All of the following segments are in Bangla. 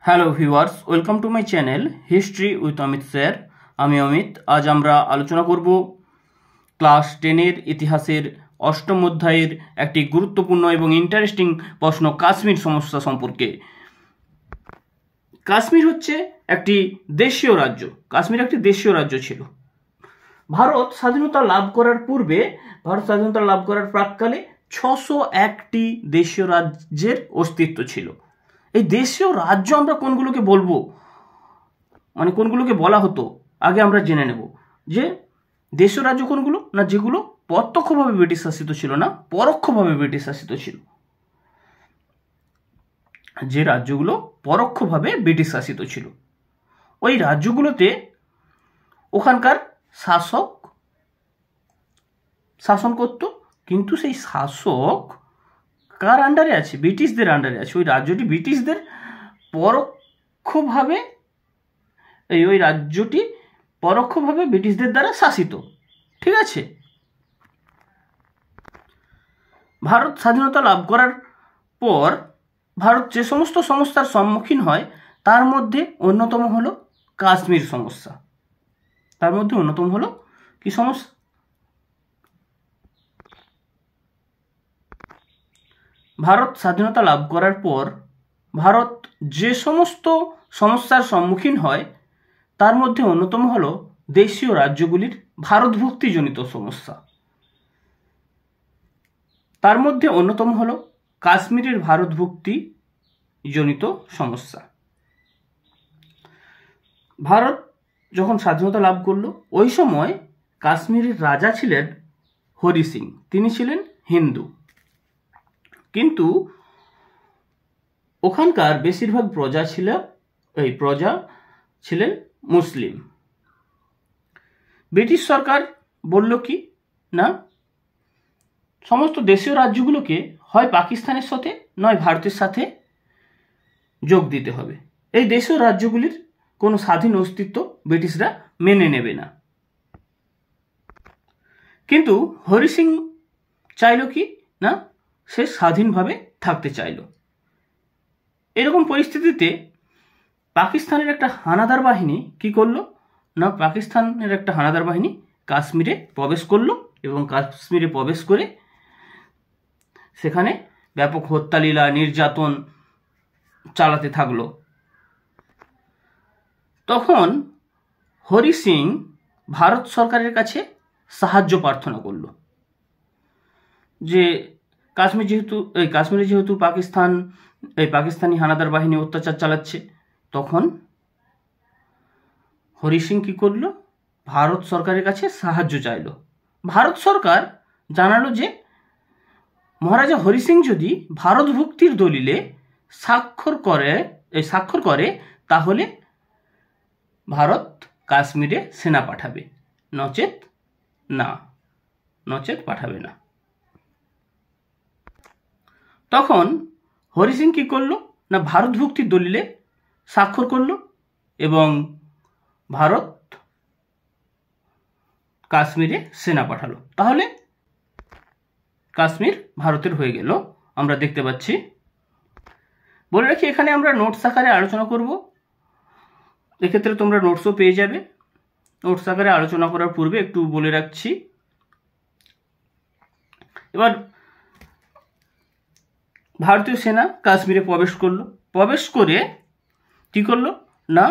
Hello viewers, welcome to my channel history with Amit sir. আমি অমিত। আজ আমরা আলোচনা করব ক্লাস 10-এর ইতিহাসের অষ্টম অধ্যায়ের একটি গুরুত্বপূর্ণ এবং ইন্টারেস্টিং প্রশ্ন কাশ্মীর সমস্যা সম্পর্কে। কাশ্মীর হচ্ছে একটি দেশীয় রাজ্য। কাশ্মীর একটি দেশীয় রাজ্য ছিল। ভারত স্বাধীনতা লাভ করার পূর্বে, ভারত স্বাধীনতা লাভ করার প্রাক্কালে 601টি দেশীয় রাজ্যের অস্তিত্ব ছিল। এই দেশীয় রাজ্য আমরা কোনগুলোকে বলবো, মানে কোনগুলোকে বলা হতো, আগে আমরা জেনে নেব যে দেশীয় রাজ্য কোনগুলো না, যেগুলো প্রত্যক্ষভাবে ব্রিটিশ শাসিত ছিল না, পরোক্ষভাবে ব্রিটিশ শাসিত ছিল। যে রাজ্যগুলো পরোক্ষভাবে ব্রিটিশ শাসিত ছিল, ওই রাজ্যগুলোতে ওখানকার শাসক শাসন করত, কিন্তু সেই শাসক কার আন্ডারে আছে? ব্রিটিশদের আন্ডারে আছে। ওই রাজ্যটি ব্রিটিশদের পরোক্ষভাবে ওই রাজ্যটি পরোক্ষভাবে ব্রিটিশদের দ্বারা শাসিত। ঠিক আছে। ভারত স্বাধীনতা লাভ করার পর ভারত যে সমস্ত সমস্যার সম্মুখীন হয় তার মধ্যে অন্যতম হলো কাশ্মীর সমস্যা। তার মধ্যে অন্যতম হলো কি সমস্যা? ভারত স্বাধীনতা লাভ করার পর ভারত যে সমস্ত সমস্যার সম্মুখীন হয় তার মধ্যে অন্যতম হলো দেশীয় রাজ্যগুলির ভারতভুক্তিজনিত সমস্যা। তার মধ্যে অন্যতম হলো কাশ্মীরের ভারতভুক্তিজনিত সমস্যা। ভারত যখন স্বাধীনতা লাভ করলো, ওই সময় কাশ্মীরের রাজা ছিলেন হরি সিং। তিনি ছিলেন হিন্দু, কিন্তু ওখানকার বেশিরভাগ প্রজা ছিলেন মুসলিম। ব্রিটিশ সরকার বলল কি না, সমস্ত দেশীয় রাজ্যগুলোকে হয় পাকিস্তানের সাথে নয় ভারতের সাথে যোগ দিতে হবে। এই দেশীয় রাজ্যগুলির কোনো স্বাধীন অস্তিত্ব ব্রিটিশরা মেনে নেবে না। কিন্তু হরি সিং চাইল কি না, সে স্বাধীনভাবে থাকতে চাইল। এরকম পরিস্থিতিতে পাকিস্তানের একটা হানাদার বাহিনী কি করলো না, পাকিস্তানের একটা হানাদার বাহিনী কাশ্মীরে প্রবেশ করলো এবং কাশ্মীরে প্রবেশ করে সেখানে ব্যাপক হত্যালীলা, নির্যাতন চালাতে থাকলো। তখন হরি সিং ভারত সরকারের কাছে সাহায্য প্রার্থনা করল যে কাশ্মীরে যেহেতু পাকিস্তানি হানাদার বাহিনী অত্যাচার চালাচ্ছে। তখন হরি সিং কি করল, ভারত সরকারের কাছে সাহায্য চাইল। ভারত সরকার জানালো যে মহারাজা হরি সিং যদি ভারতভুক্তির দলিলে স্বাক্ষর করে তাহলে ভারত কাশ্মীরে সেনা পাঠাবে, নচেত পাঠাবে না। তখন হরি সিং কি করলো না, ভারতভুক্তির দলিলে স্বাক্ষর করলো এবং ভারত কাশ্মীরে সেনা পাঠালো। তাহলে কাশ্মীর ভারতের হয়ে গেল, আমরা দেখতে পাচ্ছি। বলে রাখি, এখানে আমরা নোটস আকারে আলোচনা করব। এক্ষেত্রে তোমরা নোটসও পেয়ে যাবে। নোটস আকারে আলোচনা করার পূর্বে একটু বলে রাখছি। এবার ভারতীয় সেনা কাশ্মীরে প্রবেশ করে কি করলো না,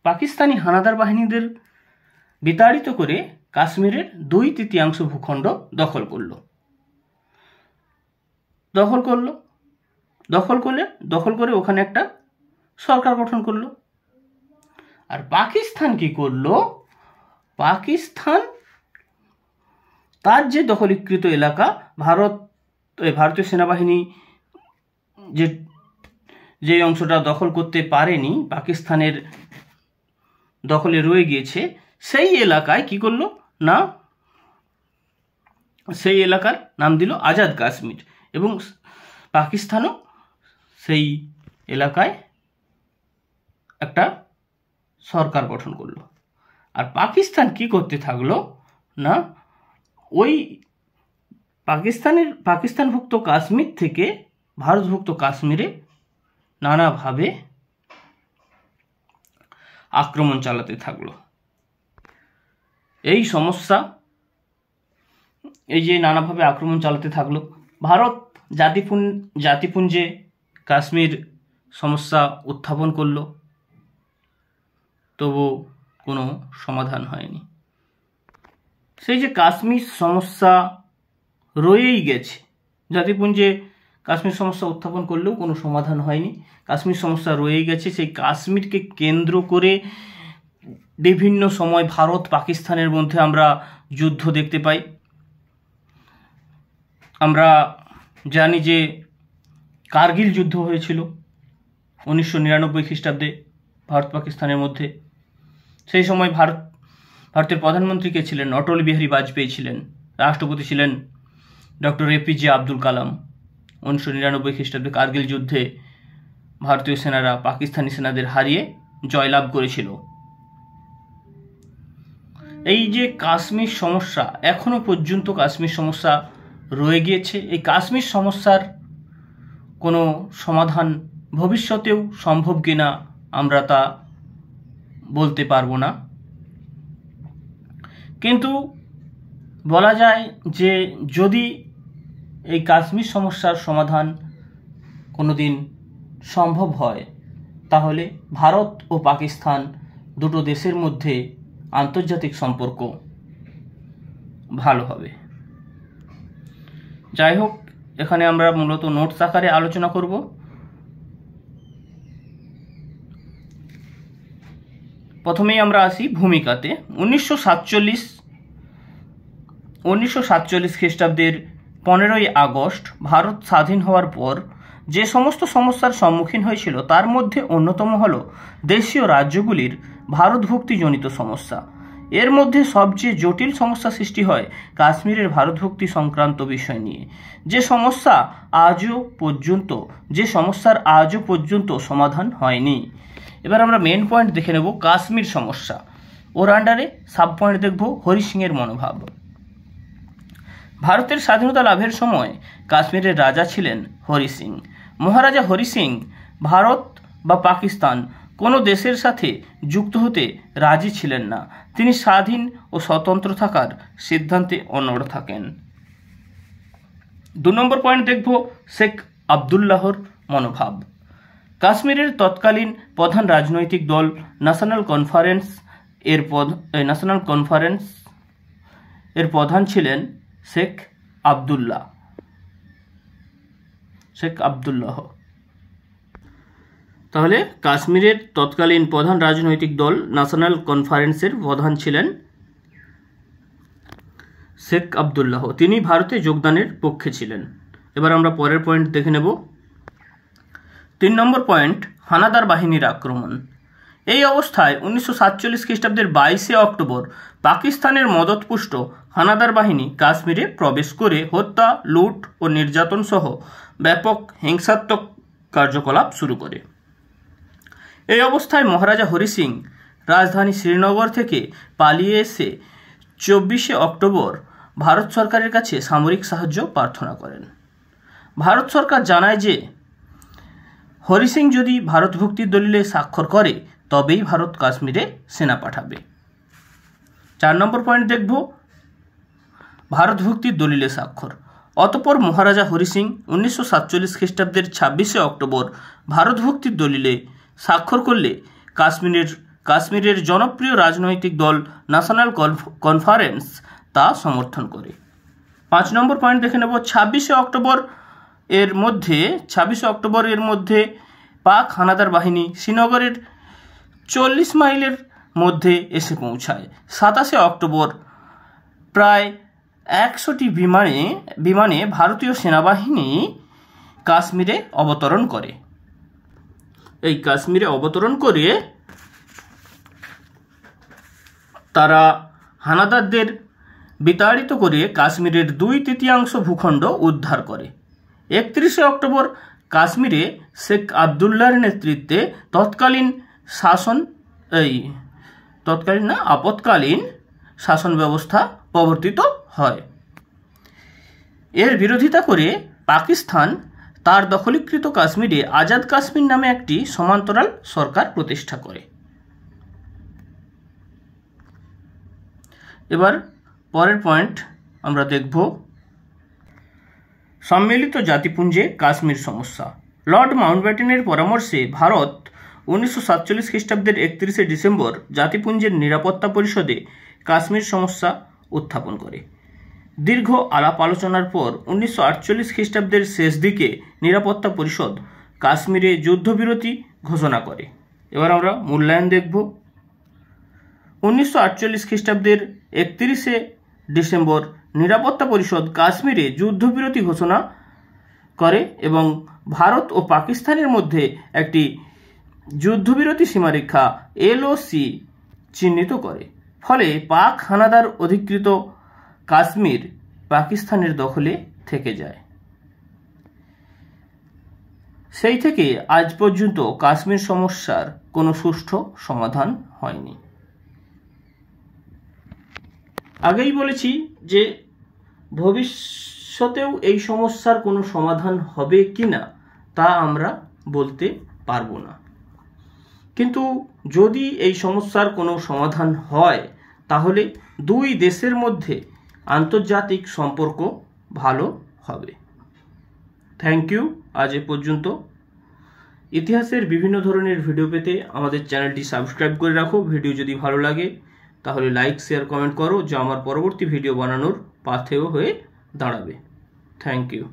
পাকিস্তানি হানাদার বাহিনীদের বিতাড়িত করে কাশ্মীরের 2/3 ভূখণ্ড দখল করে ওখানে একটা সরকার গঠন করলো। আর পাকিস্তান কি করলো, পাকিস্তান তার যে দখলীকৃত এলাকা, ভারতীয় সেনাবাহিনী যে অংশটা দখল করতে পারেনি, পাকিস্তানের দখলে রয়ে গিয়েছে, সেই এলাকায় কি করলো না, সেই এলাকার নাম দিল আজাদ কাশ্মীর এবং পাকিস্তানও সেই এলাকায় একটা সরকার গঠন করলো। আর পাকিস্তান কি করতে থাকলো না, ওই পাকিস্তানভুক্ত কাশ্মীর থেকে ভারতভুক্ত কাশ্মীরে নানাভাবে আক্রমণ চালাতে থাকলো। এই সমস্যা, এই যে নানাভাবে আক্রমণ চালাতে থাকলো, ভারত জাতিপুঞ্জে কাশ্মীর সমস্যা উত্থাপন করলো, তবু কোনো সমাধান হয়নি। সেই যে কাশ্মীর সমস্যা রয়েই গেছে, জাতিপুঞ্জে কাশ্মীর সমস্যা উত্থাপন করলেও কোনো সমাধান হয়নি, কাশ্মীর সমস্যা রয়েই গেছে। সেই কাশ্মীরকে কেন্দ্র করে বিভিন্ন সময় ভারত পাকিস্তানের মধ্যে আমরা যুদ্ধ দেখতে পাই। আমরা জানি যে কার্গিল যুদ্ধ হয়েছিল 1999 খ্রিস্টাব্দে ভারত পাকিস্তানের মধ্যে। সেই সময় ভারতের প্রধানমন্ত্রী কে ছিলেন? অটল বিহারী বাজপেয়ী ছিলেন। রাষ্ট্রপতি ছিলেন ডক্টর এপিজে আব্দুল কালাম। 1999 খ্রিস্টাব্দে কার্গিল যুদ্ধে ভারতীয় সেনারা পাকিস্তানি সেনাদের হারিয়ে জয়লাভ করেছিল। এই যে কাশ্মীর সমস্যা, এখনো পর্যন্ত কাশ্মীর সমস্যা রয়ে গিয়েছে। এই কাশ্মীর সমস্যার কোনো সমাধান ভবিষ্যতেও সম্ভব কিনা আমরা তা বলতে পারবো না, কিন্তু বলা যায় যে যদি এই কাশ্মীর সমস্যার সমাধান কোনোদিন সম্ভব হয়, তাহলে ভারত ও পাকিস্তান দুটো দেশের মধ্যে আন্তর্জাতিক সম্পর্ক ভালো হবে। যাই হোক, এখানে আমরা মূলত নোটস আকারে আলোচনা করব। প্রথমেই আমরা আসি ভূমিকাতে। 1947 খ্রিস্টাব্দের 15ই আগস্ট ভারত স্বাধীন হওয়ার পর যে সমস্ত সমস্যার সম্মুখীন হয়েছিল, তার মধ্যে অন্যতম হল দেশীয় রাজ্যগুলির ভারতভুক্তিজনিত সমস্যা। এর মধ্যে সবচেয়ে জটিল সমস্যা সৃষ্টি হয় কাশ্মীরের ভারতভুক্তি সংক্রান্ত বিষয় নিয়ে, যে সমস্যার আজও পর্যন্ত সমাধান হয়নি। এবার আমরা মেন পয়েন্ট দেখে নেব কাশ্মীর সমস্যা। ওর আন্ডারে সাব পয়েন্ট দেখব হরি সিংয়ের মনোভাব। ভারতের স্বাধীনতা লাভের সময় কাশ্মীরের রাজা ছিলেন হরি সিং। মহারাজা হরি সিং ভারত বা পাকিস্তান কোনো দেশের সাথে যুক্ত হতে রাজি ছিলেন না। তিনি স্বাধীন ও স্বতন্ত্র থাকার সিদ্ধান্তে অনড় থাকেন। 2 নম্বর পয়েন্ট দেখব শেখ আবদুল্লাহর মনোভাব। কাশ্মীরের তৎকালীন প্রধান রাজনৈতিক দল ন্যাশনাল কনফারেন্স এর প্রধান ছিলেন শেখ আবদুল্লাহ। তাহলে কাশ্মীরের তৎকালীন প্রধান রাজনৈতিক দল ন্যাশনাল কনফারেন্সের প্রধান ছিলেন শেখ আবদুল্লাহ। তিনি ভারতে যোগদানের পক্ষে ছিলেন। এবার আমরা পরের পয়েন্ট দেখে নেব। 3 নম্বর পয়েন্ট হানাদার বাহিনীর আক্রমণ। এই অবস্থায় 1947 খ্রিস্টাব্দের 22শে অক্টোবর পাকিস্তানের মদতপুষ্ট হানাদার বাহিনী কাশ্মীরে প্রবেশ করে হত্যা, লুট ও নির্যাতন সহ ব্যাপক হিংসাত্মক কার্যকলাপ শুরু করে। এই অবস্থায় মহারাজা হরি সিং রাজধানী শ্রীনগর থেকে পালিয়ে এসে 24শে অক্টোবর ভারত সরকারের কাছে সামরিক সাহায্য প্রার্থনা করেন। ভারত সরকার জানায় যে হরি সিং যদি ভারতভুক্তির দলিলে স্বাক্ষর করে তবেই ভারত কাশ্মীরে সেনা পাঠাবে। 4 নম্বর পয়েন্ট দেখব ভারতভুক্তির দলিলে স্বাক্ষর। অতঃপর মহারাজা হরি সিং 1947 খ্রিস্টাব্দের 26শে অক্টোবর ভারতভুক্তির দলিলে স্বাক্ষর করলে কাশ্মীরের জনপ্রিয় রাজনৈতিক দল ন্যাশনাল কনফারেন্স তা সমর্থন করে। 5 নম্বর পয়েন্ট দেখে নেব 26শে অক্টোবর এর মধ্যে পাক হানাদার বাহিনী শ্রীনগরের 40 মাইলের মধ্যে এসে পৌঁছায়। 27শে অক্টোবর প্রায় 100টি বিমানে ভারতীয় সেনাবাহিনী কাশ্মীরে অবতরণ করে। এই কাশ্মীরে অবতরণ করে তারা হানাদারদের বিতাড়িত করে কাশ্মীরের 2/3 ভূখণ্ড উদ্ধার করে। 31শে অক্টোবর কাশ্মীরে শেখ আবদুল্লাহর নেতৃত্বে আপৎকালীন শাসন ব্যবস্থা প্রবর্তিত হয়। এর বিরোধিতা করে পাকিস্তান তার দখলীকৃত কাশ্মীরে আজাদ কাশ্মীর নামে একটি সমান্তরাল সরকার প্রতিষ্ঠা করে। এবার পরের পয়েন্ট আমরা দেখব সম্মিলিত জাতিপুঞ্জে কাশ্মীর সমস্যা। লর্ড মাউন্টব্যাটেনের পরামর্শে ভারত 1947 খ্রিস্টাব্দের 31শে ডিসেম্বর জাতিপুঞ্জের নিরাপত্তা পরিষদে কাশ্মীর সমস্যা উত্থাপন করে। দীর্ঘ আলাপ আলোচনার পর 1948 খ্রিস্টাব্দের শেষ দিকে নিরাপত্তা পরিষদ কাশ্মীরে যুদ্ধবিরতি ঘোষণা করে। এবার আমরা মূল্যায়ন দেখব। 1948 খ্রিস্টাব্দের 31শে ডিসেম্বর নিরাপত্তা পরিষদ কাশ্মীরে যুদ্ধবিরতি ঘোষণা করে এবং ভারত ও পাকিস্তানের মধ্যে একটি যুদ্ধবিরতি সীমারেখা LOC চিহ্নিত করে। ফলে পাক হানাদার অধিকৃত কাশ্মীর পাকিস্তানের দখলে থেকে যায়। সেই থেকে আজ পর্যন্ত কাশ্মীর সমস্যার কোনো সুষ্ঠু সমাধান হয়নি। আগেই বলেছি যে ভবিষ্যতেও এই সমস্যার কোনো সমাধান হবে কি না তা আমরা বলতে পারবো না, কিন্তু যদি এই সমস্যার কোনো সমাধান হয় তাহলে দুই দেশের মধ্যে আন্তর্জাতিক সম্পর্ক ভালো হবে। Thank you. আজ এ পর্যন্ত। ইতিহাসের বিভিন্ন ধরনের ভিডিও পেতে আমাদের চ্যানেলটি সাবস্ক্রাইব করে রাখো। ভিডিও যদি ভালো লাগে তাহলে লাইক, শেয়ার, কমেন্ট করো, যা আমার পরবর্তী ভিডিও বানানোর পাথেয় হয়ে দাঁড়াবে। Thank you.